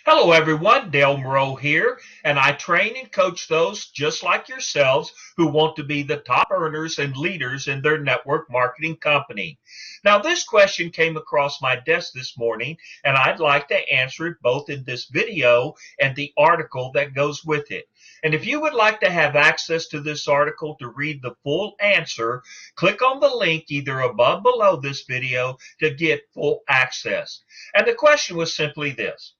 Hello everyone, Dale Moreau here, and I train and coach those just like yourselves who want to be the top earners and leaders in their network marketing company. Now this question came across my desk this morning, and I'd like to answer it both in this video and the article that goes with it. And if you would like to have access to this article to read the full answer, click on the link either above or below this video to get full access. And the question was simply this: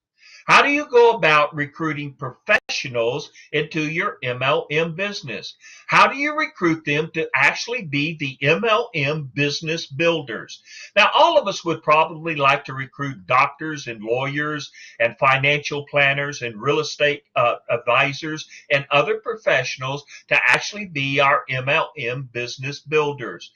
how do you go about recruiting professionals into your MLM business? How do you recruit them to actually be the MLM business builders? Now, all of us would probably like to recruit doctors and lawyers and financial planners and real estate advisors and other professionals to actually be our MLM business builders.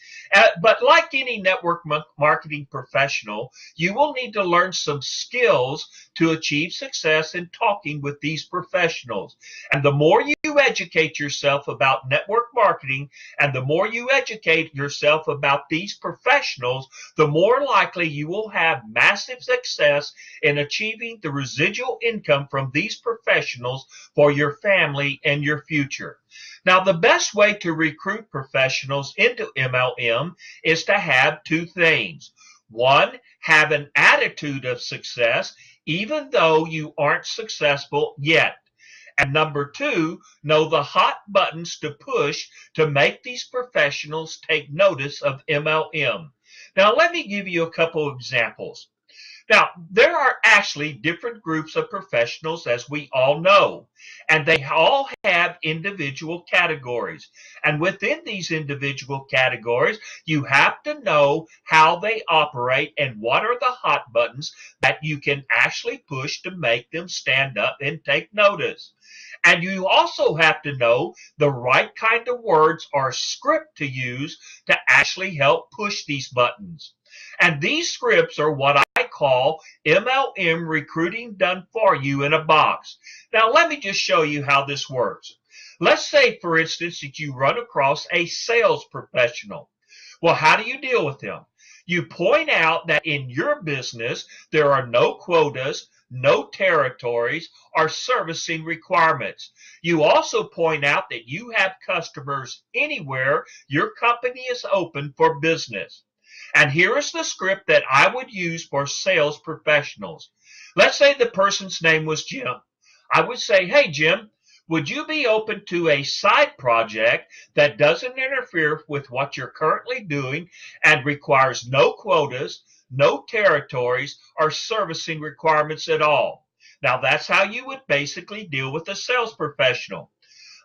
But like any network marketing professional, you will need to learn some skills to achieve success in talking with these professionals. And the more you educate yourself about network marketing and the more you educate yourself about these professionals, the more likely you will have massive success in achieving the residual income from these professionals for your family and your future. Now, the best way to recruit professionals into MLM is to have two things. One, have an attitude of success, even though you aren't successful yet. And number two, know the hot buttons to push to make these professionals take notice of MLM. Now, let me give you a couple of examples. Now, there are actually different groups of professionals, as we all know, and they all have individual categories. And within these individual categories, you have to know how they operate and what are the hot buttons that you can actually push to make them stand up and take notice. And you also have to know the right kind of words or script to use to actually help push these buttons. And these scripts are what I call MLM recruiting done for you in a box. Now, let me just show you how this works. Let's say, for instance, that you run across a sales professional. Well, how do you deal with them? You point out that in your business, there are no quotas, no territories, or servicing requirements. You also point out that you have customers anywhere your company is open for business. And here is the script that I would use for sales professionals. Let's say the person's name was Jim. I would say, hey, Jim, would you be open to a side project that doesn't interfere with what you're currently doing and requires no quotas, no territories, or servicing requirements at all? Now, that's how you would basically deal with a sales professional.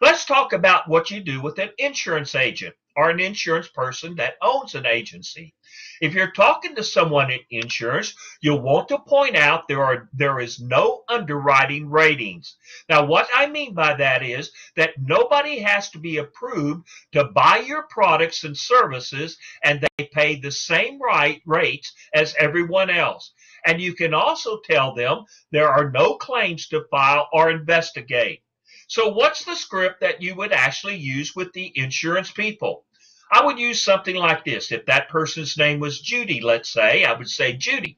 Let's talk about what you do with an insurance agent or an insurance person that owns an agency. If you're talking to someone in insurance, you'll want to point out there is no underwriting ratings. Now, what I mean by that is that nobody has to be approved to buy your products and services, and they pay the same rates as everyone else. And you can also tell them there are no claims to file or investigate. So what's the script that you would actually use with the insurance people? I would use something like this. If that person's name was Judy, let's say, I would say, Judy,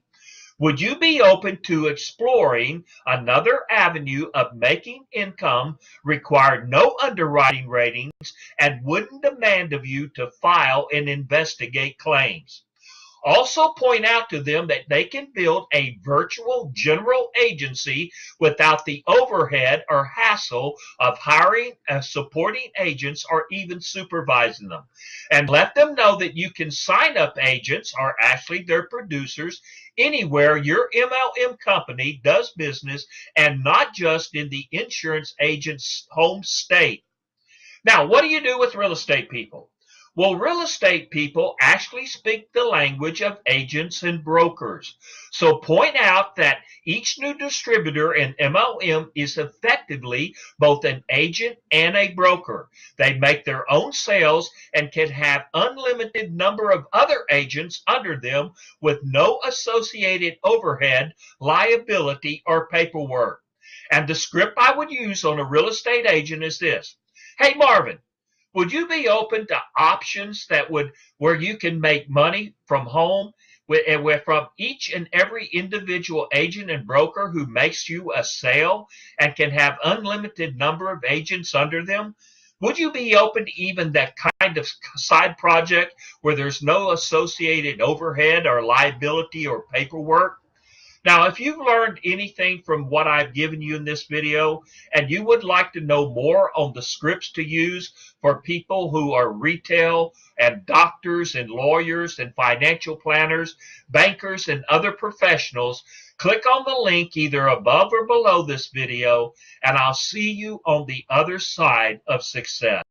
would you be open to exploring another avenue of making income, require no underwriting ratings, and wouldn't demand of you to file and investigate claims? Also point out to them that they can build a virtual general agency without the overhead or hassle of hiring and supporting agents or even supervising them. And let them know that you can sign up agents, or actually their producers, anywhere your MLM company does business and not just in the insurance agent's home state. Now, what do you do with real estate people? Well, real estate people actually speak the language of agents and brokers. So point out that each new distributor in MLM is effectively both an agent and a broker. They make their own sales and can have unlimited number of other agents under them with no associated overhead, liability, or paperwork. And the script I would use on a real estate agent is this: hey, Marvin, would you be open to options that would where you can make money from home from each and every individual agent and broker who makes you a sale and can have unlimited number of agents under them? Would you be open to even that kind of side project where there's no associated overhead or liability or paperwork? Now, if you've learned anything from what I've given you in this video and you would like to know more on the scripts to use for people who are retail and doctors and lawyers and financial planners, bankers, and other professionals, click on the link either above or below this video, and I'll see you on the other side of success.